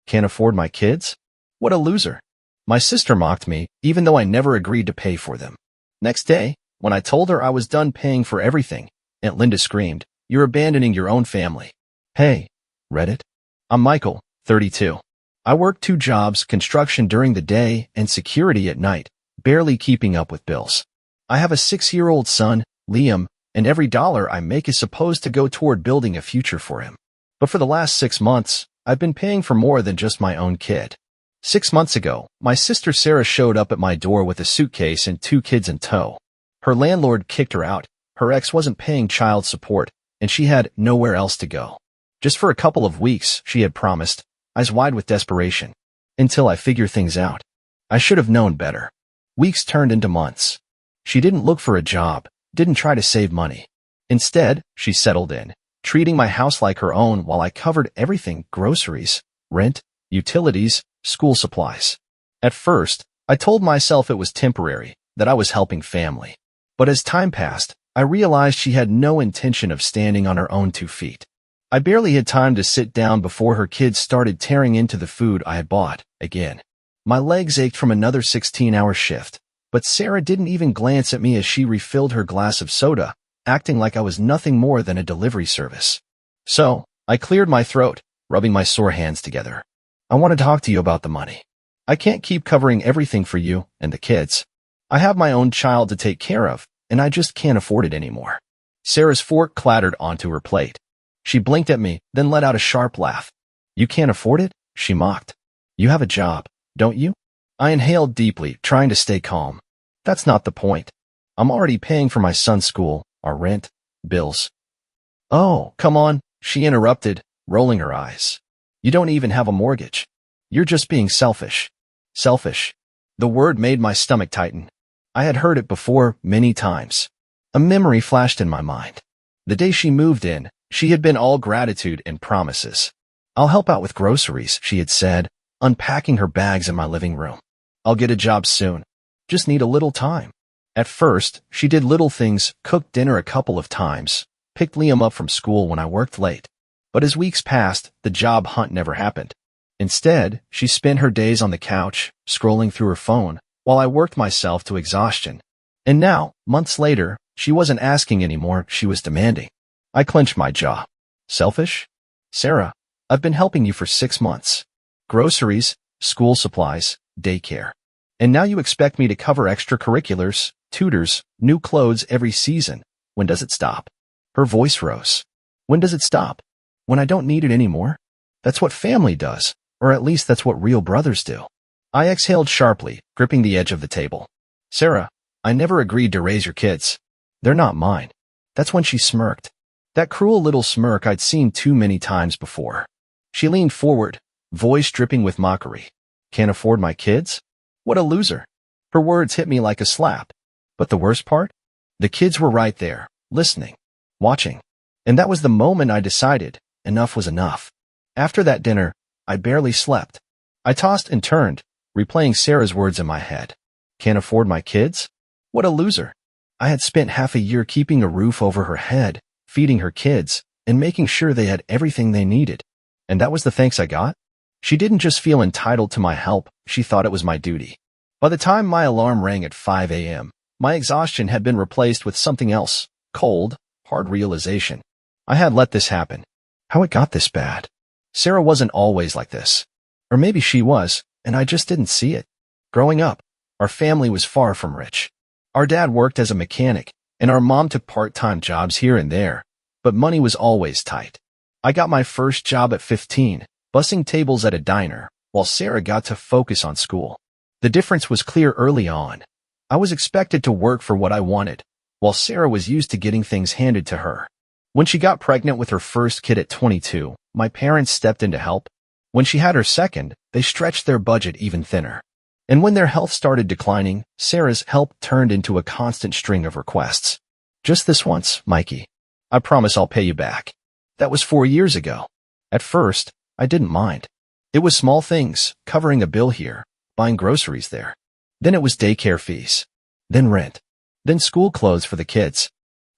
Can't afford my kids? What a loser. My sister mocked me, even though I never agreed to pay for them. Next day, when I told her I was done paying for everything, Aunt Linda screamed, "You're abandoning your own family." Hey, Reddit. I'm Michael, 32. I work 2 jobs, construction during the day and security at night, barely keeping up with bills. I have a 6-year-old son, Liam, and every dollar I make is supposed to go toward building a future for him. But for the last 6 months, I've been paying for more than just my own kid. 6 months ago, my sister Sarah showed up at my door with a suitcase and 2 kids in tow. Her landlord kicked her out, her ex wasn't paying child support, and she had nowhere else to go. Just for a couple of weeks, she had promised, eyes wide with desperation. Until I figure things out. I should have known better. Weeks turned into months. She didn't look for a job, didn't try to save money. Instead, she settled in, treating my house like her own while I covered everything: groceries, rent, utilities, school supplies. At first, I told myself it was temporary, that I was helping family. But as time passed, I realized she had no intention of standing on her own 2 feet. I barely had time to sit down before her kids started tearing into the food I had bought, again. My legs ached from another 16-hour shift, but Sarah didn't even glance at me as she refilled her glass of soda, acting like I was nothing more than a delivery service. So, I cleared my throat, rubbing my sore hands together. I want to talk to you about the money. I can't keep covering everything for you and the kids. I have my own child to take care of, and I just can't afford it anymore. Sarah's fork clattered onto her plate. She blinked at me, then let out a sharp laugh. You can't afford it? She mocked. You have a job, don't you? I inhaled deeply, trying to stay calm. That's not the point. I'm already paying for my son's school, our rent, bills. Oh, come on, she interrupted, rolling her eyes. You don't even have a mortgage. You're just being selfish. Selfish. The word made my stomach tighten. I had heard it before, many times. A memory flashed in my mind. The day she moved in, she had been all gratitude and promises. I'll help out with groceries, she had said, unpacking her bags in my living room. I'll get a job soon. Just need a little time. At first, she did little things, cooked dinner a couple of times, picked Liam up from school when I worked late. But as weeks passed, the job hunt never happened. Instead, she spent her days on the couch, scrolling through her phone, while I worked myself to exhaustion. And now, months later, she wasn't asking anymore, she was demanding. I clenched my jaw. Selfish? Sarah, I've been helping you for 6 months. Groceries, school supplies, daycare. And now you expect me to cover extracurriculars, tutors, new clothes every season. When does it stop? Her voice rose. When does it stop? When I don't need it anymore? That's what family does, or at least that's what real brothers do. I exhaled sharply, gripping the edge of the table. Sarah, I never agreed to raise your kids. They're not mine. That's when she smirked. That cruel little smirk I'd seen too many times before. She leaned forward, voice dripping with mockery. Can't afford my kids? What a loser. Her words hit me like a slap. But the worst part? The kids were right there, listening, watching. And that was the moment I decided enough was enough. After that dinner, I barely slept. I tossed and turned, replaying Sarah's words in my head. Can't afford my kids? What a loser. I had spent half a year keeping a roof over her head, feeding her kids, and making sure they had everything they needed. And that was the thanks I got? She didn't just feel entitled to my help, she thought it was my duty. By the time my alarm rang at 5 a.m., my exhaustion had been replaced with something else, cold, hard realization. I had let this happen. How it got this bad. Sarah wasn't always like this. Or maybe she was, and I just didn't see it. Growing up, our family was far from rich. Our dad worked as a mechanic, and our mom took part-time jobs here and there, but money was always tight. I got my first job at 15, bussing tables at a diner, while Sarah got to focus on school. The difference was clear early on. I was expected to work for what I wanted, while Sarah was used to getting things handed to her. When she got pregnant with her first kid at 22, my parents stepped in to help. When she had her second, they stretched their budget even thinner. And when their health started declining, Sarah's help turned into a constant string of requests. Just this once, Mikey. I promise I'll pay you back. That was 4 years ago. At first, I didn't mind. It was small things, covering a bill here, buying groceries there. Then it was daycare fees. Then rent. Then school clothes for the kids.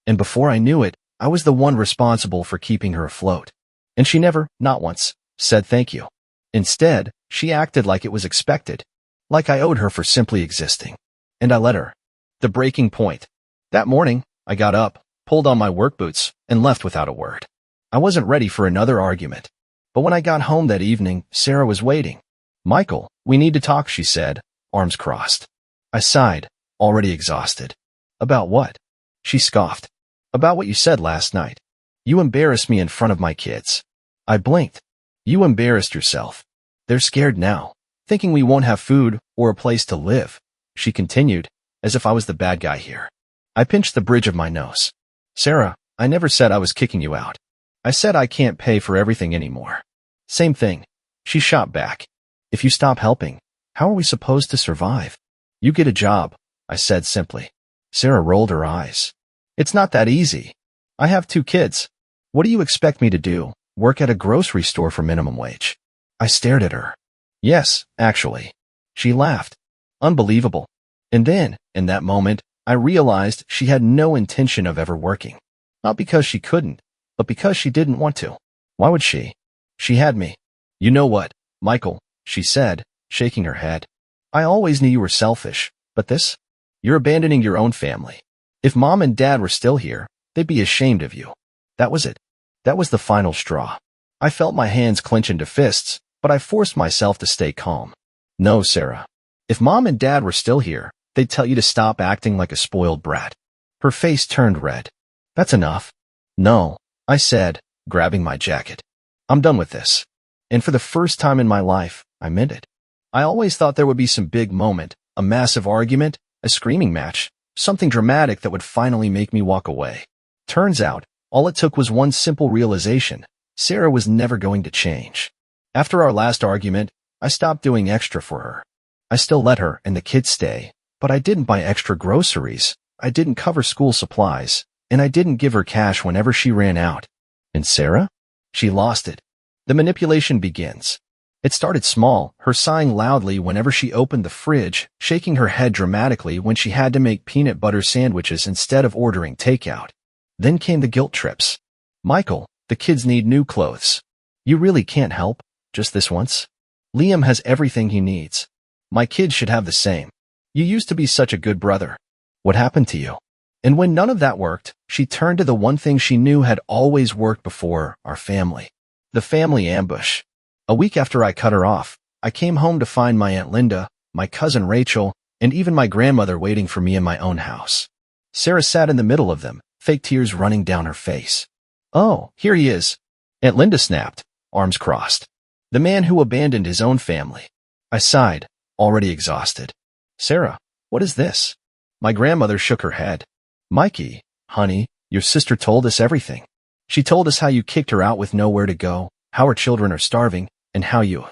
And before I knew it, I was the one responsible for keeping her afloat. And she never, not once, said thank you. Instead, she acted like it was expected, like I owed her for simply existing. And I let her. The breaking point. That morning, I got up, pulled on my work boots, and left without a word. I wasn't ready for another argument. But when I got home that evening, Sarah was waiting. "Michael, we need to talk," she said, arms crossed. I sighed, already exhausted. "About what?" She scoffed. "About what you said last night. You embarrassed me in front of my kids." I blinked. "You embarrassed yourself. They're scared now, thinking we won't have food or a place to live," she continued, as if I was the bad guy here. I pinched the bridge of my nose. "Sarah, I never said I was kicking you out. I said I can't pay for everything anymore." "Same thing," she shot back. "If you stop helping, how are we supposed to survive?" "You get a job," I said simply. Sarah rolled her eyes. "It's not that easy. I have 2 kids. What do you expect me to do? Work at a grocery store for minimum wage?" I stared at her. "Yes, actually." She laughed. "Unbelievable." And then, in that moment, I realized she had no intention of ever working. Not because she couldn't, but because she didn't want to. Why would she? She had me. "You know what, Michael," she said, shaking her head. "I always knew you were selfish, but this? You're abandoning your own family. If Mom and Dad were still here, they'd be ashamed of you." That was it. That was the final straw. I felt my hands clench into fists, but I forced myself to stay calm. "No, Sarah. If Mom and Dad were still here, they'd tell you to stop acting like a spoiled brat." Her face turned red. "That's enough." "No," I said, grabbing my jacket. "I'm done with this." And for the first time in my life, I meant it. I always thought there would be some big moment, a massive argument, a screaming match, something dramatic that would finally make me walk away. Turns out, all it took was one simple realization. Sarah was never going to change. After our last argument, I stopped doing extra for her. I still let her and the kids stay, but I didn't buy extra groceries, I didn't cover school supplies, and I didn't give her cash whenever she ran out. And Sarah? She lost it. The manipulation begins. It started small, her sighing loudly whenever she opened the fridge, shaking her head dramatically when she had to make peanut butter sandwiches instead of ordering takeout. Then came the guilt trips. "Michael, the kids need new clothes. You really can't help, just this once? Liam has everything he needs. My kids should have the same. You used to be such a good brother. What happened to you?" And when none of that worked, she turned to the one thing she knew had always worked before, our family. The family ambush. A week after I cut her off, I came home to find my Aunt Linda, my cousin Rachel, and even my grandmother waiting for me in my own house. Sarah sat in the middle of them, fake tears running down her face. "Oh, here he is." Aunt Linda snapped, arms crossed. "The man who abandoned his own family." I sighed, already exhausted. "Sarah, what is this?" My grandmother shook her head. "Mikey, honey, your sister told us everything. She told us how you kicked her out with nowhere to go, how her children are starving, and how you—"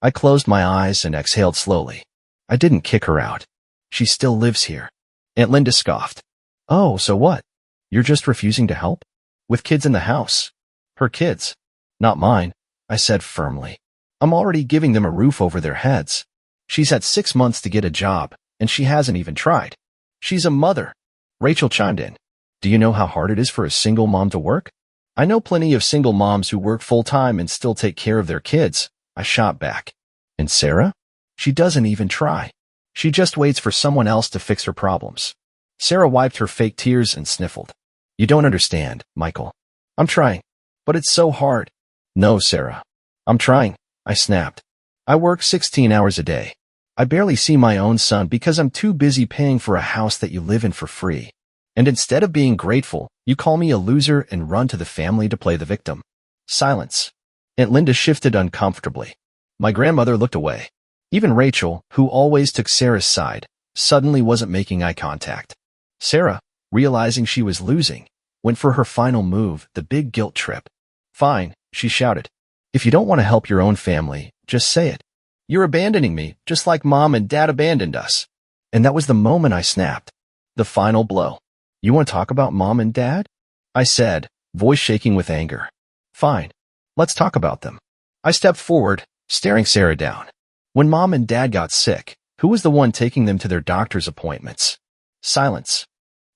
I closed my eyes and exhaled slowly. "I didn't kick her out. She still lives here." Aunt Linda scoffed. "Oh, so what? You're just refusing to help? With kids in the house." "Her kids. Not mine," I said firmly. "I'm already giving them a roof over their heads. She's had 6 months to get a job, and she hasn't even tried. She's a mother." Rachel chimed in. "Do you know how hard it is for a single mom to work?" "I know plenty of single moms who work full-time and still take care of their kids," I shot back. "And Sarah? She doesn't even try. She just waits for someone else to fix her problems." Sarah wiped her fake tears and sniffled. "You don't understand, Michael. I'm trying, but it's so hard." "No, Sarah. I'm trying," I snapped. "I work 16 hours a day. I barely see my own son because I'm too busy paying for a house that you live in for free. And instead of being grateful, you call me a loser and run to the family to play the victim." Silence. Aunt Linda shifted uncomfortably. My grandmother looked away. Even Rachel, who always took Sarah's side, suddenly wasn't making eye contact. Sarah, realizing she was losing, went for her final move, the big guilt trip. "Fine," she shouted. "If you don't want to help your own family, just say it. You're abandoning me, just like Mom and Dad abandoned us." And that was the moment I snapped. The final blow. "You want to talk about Mom and Dad?" I said, voice shaking with anger. "Fine. Let's talk about them." I stepped forward, staring Sarah down. "When Mom and Dad got sick, who was the one taking them to their doctor's appointments?" Silence.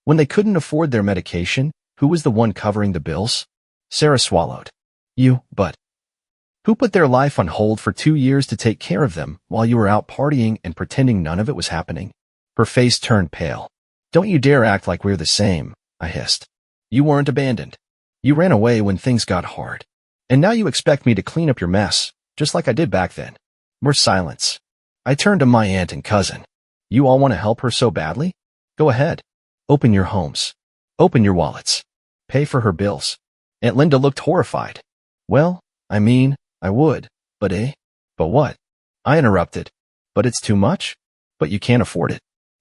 "When they couldn't afford their medication, who was the one covering the bills?" Sarah swallowed. "You, but..." Who put their life on hold for 2 years to take care of them while you were out partying and pretending none of it was happening? Her face turned pale. Don't you dare act like we're the same, I hissed. You weren't abandoned. You ran away when things got hard. And now you expect me to clean up your mess, just like I did back then. More silence. I turned to my aunt and cousin. You all want to help her so badly? Go ahead. Open your homes. Open your wallets. Pay for her bills. Aunt Linda looked horrified. Well, I mean, I would, but But what? I interrupted. But it's too much? But you can't afford it.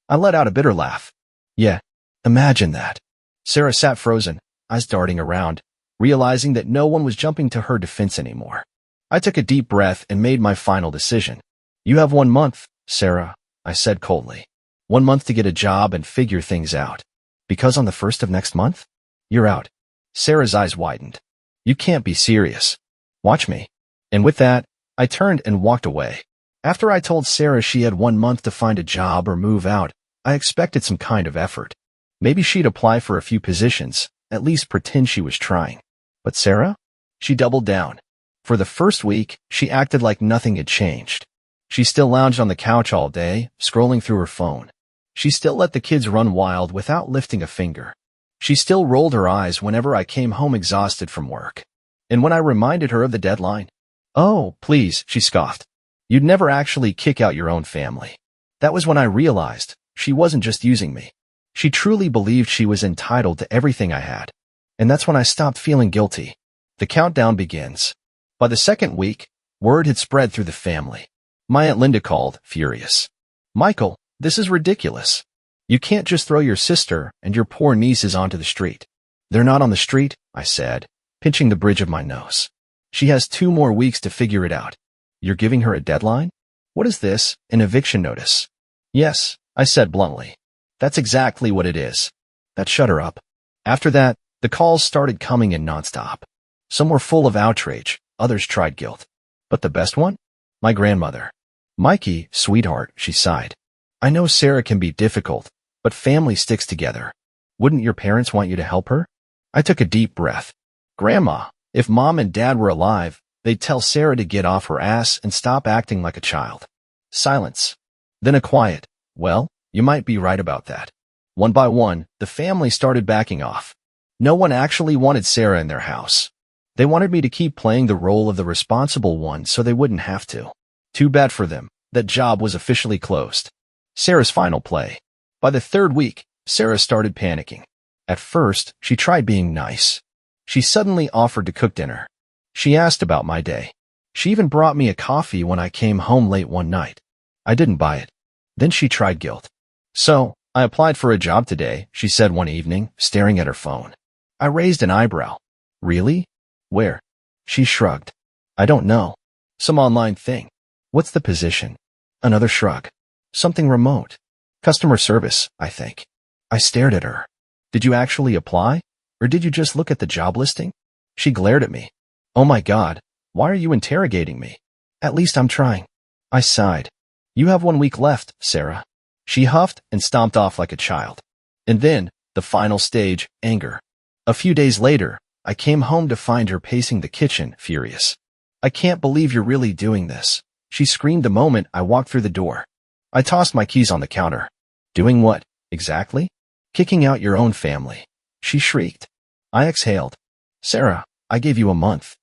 I let out a bitter laugh. Yeah, imagine that. Sarah sat frozen, eyes darting around, realizing that no one was jumping to her defense anymore. I took a deep breath and made my final decision. You have 1 month, Sarah, I said coldly. 1 month to get a job and figure things out. Because on the 1st of next month, you're out. Sarah's eyes widened. You can't be serious. Watch me. And with that, I turned and walked away. After I told Sarah she had 1 month to find a job or move out, I expected some kind of effort. Maybe she'd apply for a few positions, at least pretend she was trying. But Sarah? She doubled down. For the first week, she acted like nothing had changed. She still lounged on the couch all day, scrolling through her phone. She still let the kids run wild without lifting a finger. She still rolled her eyes whenever I came home exhausted from work. And when I reminded her of the deadline, "Oh, please," she scoffed. "You'd never actually kick out your own family." That was when I realized she wasn't just using me. She truly believed she was entitled to everything I had. And that's when I stopped feeling guilty. The countdown begins. By the second week, word had spread through the family. My Aunt Linda called, furious. "Michael, this is ridiculous. You can't just throw your sister and your poor nieces onto the street." "They're not on the street," I said, pinching the bridge of my nose. "She has 2 more weeks to figure it out." "You're giving her a deadline? What is this, an eviction notice?" "Yes," I said bluntly. "That's exactly what it is." That shut her up. After that, the calls started coming in nonstop. Some were full of outrage, others tried guilt. But the best one? My grandmother. "Mikey, sweetheart," she sighed. "I know Sarah can be difficult, but family sticks together. Wouldn't your parents want you to help her?" I took a deep breath. "Grandma, if Mom and Dad were alive, they'd tell Sarah to get off her ass and stop acting like a child." Silence. Then a quiet, "Well, you might be right about that." One by one, the family started backing off. No one actually wanted Sarah in their house. They wanted me to keep playing the role of the responsible one so they wouldn't have to. Too bad for them. That job was officially closed. Sarah's final play. By the 3rd week, Sarah started panicking. At first, she tried being nice. She suddenly offered to cook dinner. She asked about my day. She even brought me a coffee when I came home late one night. I didn't buy it. Then she tried guilt. "So, I applied for a job today," she said one evening, staring at her phone. I raised an eyebrow. "Really? Where?" She shrugged. "I don't know. Some online thing." "What's the position?" Another shrug. "Something remote. Customer service, I think." I stared at her. "Did you actually apply? Or did you just look at the job listing?" She glared at me. "Oh my God, why are you interrogating me?" "At least I'm trying." I sighed. "You have 1 week left, Sarah." She huffed and stomped off like a child. And then, the final stage, anger. A few days later, I came home to find her pacing the kitchen, furious. "I can't believe you're really doing this," she screamed the moment I walked through the door. I tossed my keys on the counter. "Doing what, exactly?" "Kicking out your own family," she shrieked. I exhaled. "Sarah, I gave you a month."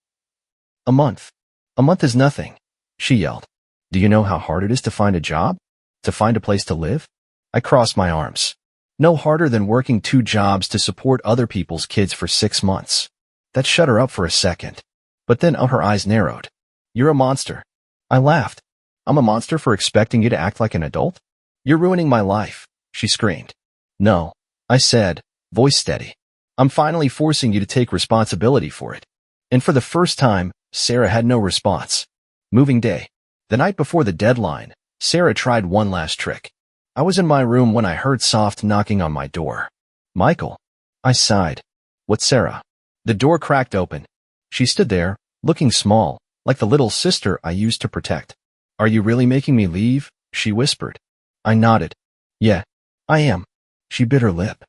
"A month? A month is nothing," she yelled. "Do you know how hard it is to find a job? To find a place to live?" I crossed my arms. "No harder than working 2 jobs to support other people's kids for 6 months. That shut her up for a second. But then her eyes narrowed. "You're a monster." I laughed. "I'm a monster for expecting you to act like an adult?" "You're ruining my life," she screamed. "No," I said, voice steady. "I'm finally forcing you to take responsibility for it." And for the first time, Sarah had no response. Moving day. The night before the deadline, Sarah tried one last trick. I was in my room when I heard soft knocking on my door. "Michael." I sighed. "What's Sarah?" The door cracked open. She stood there, looking small, like the little sister I used to protect. "Are you really making me leave?" she whispered. I nodded. "Yeah, I am." She bit her lip.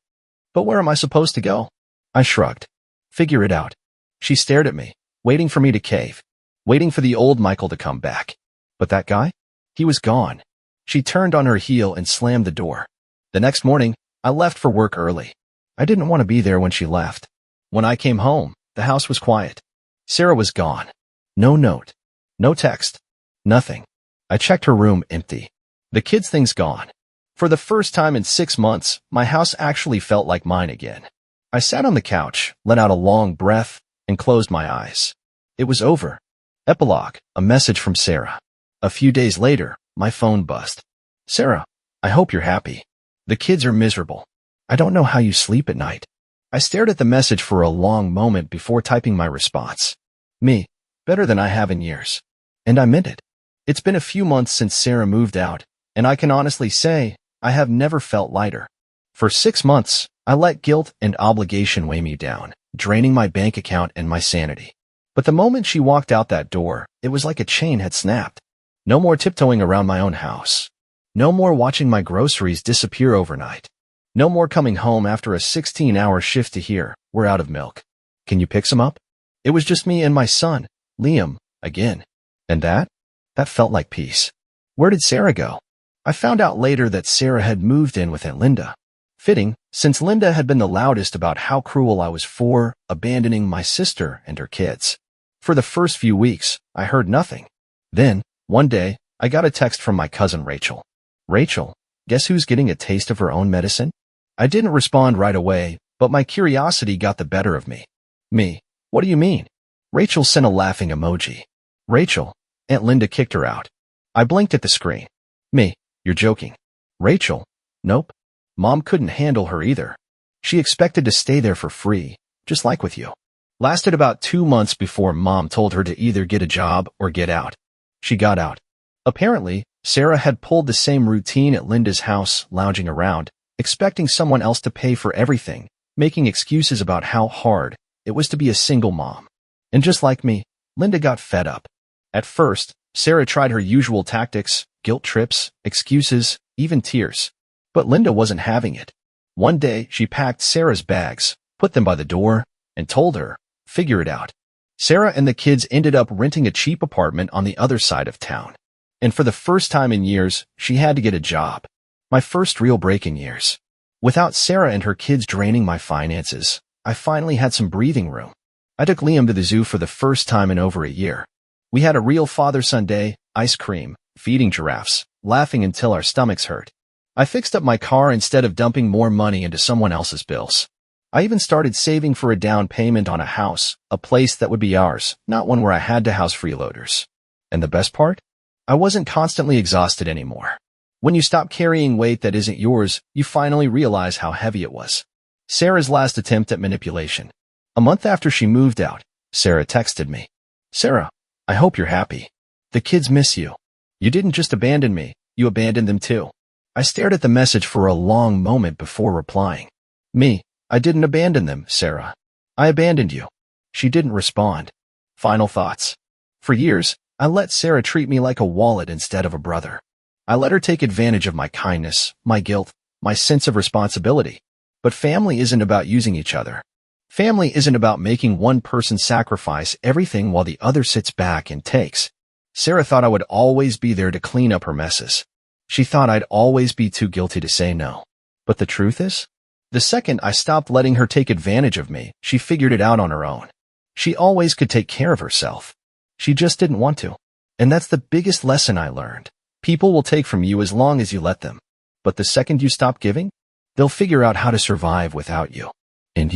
"But where am I supposed to go?" I shrugged. "Figure it out." She stared at me, waiting for me to cave. waiting for the old Michael to come back. But that guy? He was gone. She turned on her heel and slammed the door. The next morning, I left for work early. I didn't want to be there when she left. When I came home, the house was quiet. Sarah was gone. No note. No text. Nothing. I checked her room, empty. The kids' things gone. For the first time in 6 months, my house actually felt like mine again. I sat on the couch, let out a long breath, and closed my eyes. It was over. Epilogue, a message from Sarah. A few days later, my phone buzzed. Sarah, I hope you're happy. The kids are miserable. I don't know how you sleep at night. I stared at the message for a long moment before typing my response. Me, better than I have in years. And I meant it. It's been a few months since Sarah moved out, and I can honestly say, I have never felt lighter. For 6 months, I let guilt and obligation weigh me down, draining my bank account and my sanity. But the moment she walked out that door, it was like a chain had snapped. No more tiptoeing around my own house. No more watching my groceries disappear overnight. No more coming home after a 16-hour shift to hear, we're out of milk. Can you pick some up? It was just me and my son, Liam, again. And that felt like peace. Where did Sarah go? I found out later that Sarah had moved in with Aunt Linda. Fitting, since Linda had been the loudest about how cruel I was for abandoning my sister and her kids. For the first few weeks, I heard nothing. Then, one day, I got a text from my cousin Rachel. Rachel, guess who's getting a taste of her own medicine? I didn't respond right away, but my curiosity got the better of me. Me, what do you mean? Rachel sent a laughing emoji. Rachel, Aunt Linda kicked her out. I blinked at the screen. Me, you're joking. Rachel, nope. Mom couldn't handle her either. She expected to stay there for free, just like with you. Lasted about 2 months before Mom told her to either get a job or get out. She got out. Apparently, Sarah had pulled the same routine at Linda's house, lounging around, expecting someone else to pay for everything, making excuses about how hard it was to be a single mom. And just like me, Linda got fed up. At first, Sarah tried her usual tactics, guilt trips, excuses, even tears. But Linda wasn't having it. One day, she packed Sarah's bags, put them by the door, and told her, figure it out. Sarah and the kids ended up renting a cheap apartment on the other side of town. And for the first time in years, she had to get a job. My first real break in years. Without Sarah and her kids draining my finances, I finally had some breathing room. I took Liam to the zoo for the first time in over a year. We had a real father-son day, ice cream, feeding giraffes, laughing until our stomachs hurt. I fixed up my car instead of dumping more money into someone else's bills. I even started saving for a down payment on a house, a place that would be ours, not one where I had to house freeloaders. And the best part? I wasn't constantly exhausted anymore. When you stop carrying weight that isn't yours, you finally realize how heavy it was. Sarah's last attempt at manipulation. A month after she moved out, Sarah texted me. Sarah, I hope you're happy. The kids miss you. You didn't just abandon me, you abandoned them too. I stared at the message for a long moment before replying. Me, I didn't abandon them, Sarah. I abandoned you. She didn't respond. Final thoughts. For years, I let Sarah treat me like a wallet instead of a brother. I let her take advantage of my kindness, my guilt, my sense of responsibility. But family isn't about using each other. Family isn't about making one person sacrifice everything while the other sits back and takes. Sarah thought I would always be there to clean up her messes. She thought I'd always be too guilty to say no. But the truth is, the second I stopped letting her take advantage of me, she figured it out on her own. She always could take care of herself. She just didn't want to. And that's the biggest lesson I learned. People will take from you as long as you let them. But the second you stop giving, they'll figure out how to survive without you. And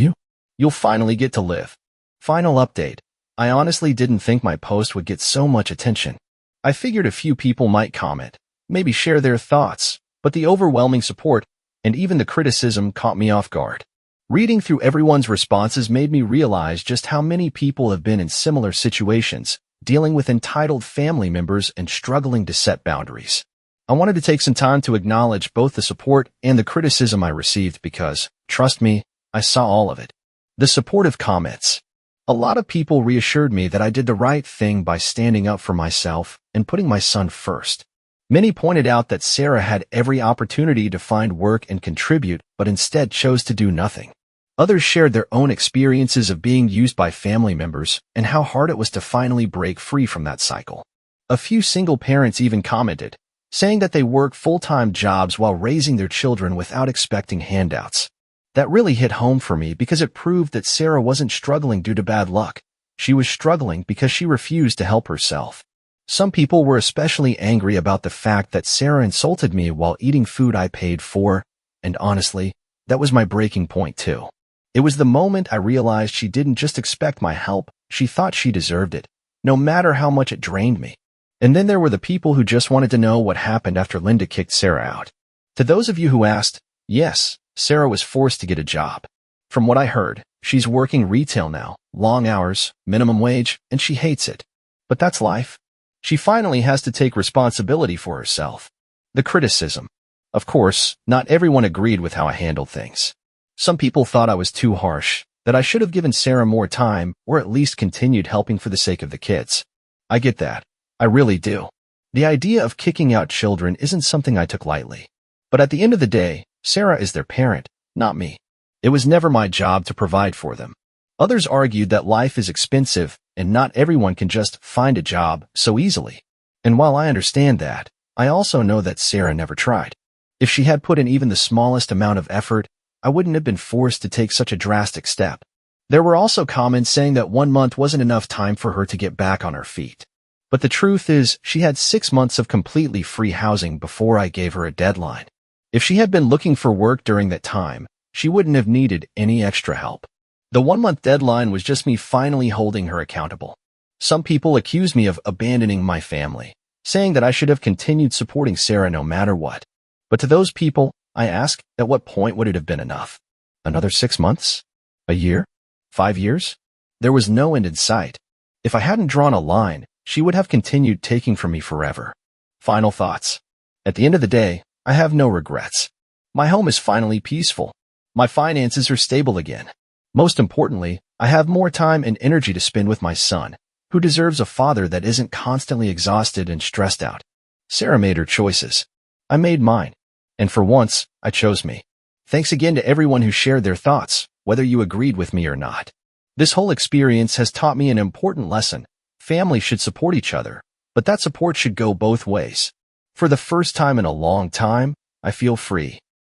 you'll finally get to live. Final update. I honestly didn't think my post would get so much attention. I figured a few people might comment, maybe share their thoughts, but the overwhelming support and even the criticism caught me off guard. Reading through everyone's responses made me realize just how many people have been in similar situations, dealing with entitled family members and struggling to set boundaries. I wanted to take some time to acknowledge both the support and the criticism I received because, trust me, I saw all of it. The supportive comments. A lot of people reassured me that I did the right thing by standing up for myself and putting my son first. Many pointed out that Sarah had every opportunity to find work and contribute, but instead chose to do nothing. Others shared their own experiences of being used by family members and how hard it was to finally break free from that cycle. A few single parents even commented, saying that they work full-time jobs while raising their children without expecting handouts. That really hit home for me because it proved that Sarah wasn't struggling due to bad luck. She was struggling because she refused to help herself. Some people were especially angry about the fact that Sarah insulted me while eating food I paid for, and honestly, that was my breaking point too. It was the moment I realized she didn't just expect my help, she thought she deserved it, no matter how much it drained me. And then there were the people who just wanted to know what happened after Linda kicked Sarah out. To those of you who asked, yes, Sarah was forced to get a job. From what I heard, she's working retail now, long hours, minimum wage, and she hates it. But that's life. She finally has to take responsibility for herself. The criticism. Of course, not everyone agreed with how I handled things. Some people thought I was too harsh, that I should have given Sarah more time or at least continued helping for the sake of the kids. I get that. I really do. The idea of kicking out children isn't something I took lightly. But at the end of the day, Sarah is their parent, not me. It was never my job to provide for them. Others argued that life is expensive and not everyone can just find a job so easily. And while I understand that, I also know that Sarah never tried. If she had put in even the smallest amount of effort, I wouldn't have been forced to take such a drastic step. There were also comments saying that 1 month wasn't enough time for her to get back on her feet. But the truth is, she had 6 months of completely free housing before I gave her a deadline. If she had been looking for work during that time, she wouldn't have needed any extra help. The 1-month deadline was just me finally holding her accountable. Some people accused me of abandoning my family, saying that I should have continued supporting Sarah no matter what. But to those people, I ask, at what point would it have been enough? Another 6 months? A year? 5 years? There was no end in sight. If I hadn't drawn a line, she would have continued taking from me forever. Final thoughts. At the end of the day, I have no regrets. My home is finally peaceful. My finances are stable again. Most importantly, I have more time and energy to spend with my son, who deserves a father that isn't constantly exhausted and stressed out. Sarah made her choices. I made mine. And for once, I chose me. Thanks again to everyone who shared their thoughts, whether you agreed with me or not. This whole experience has taught me an important lesson. Families should support each other, but that support should go both ways. For the first time in a long time, I feel free.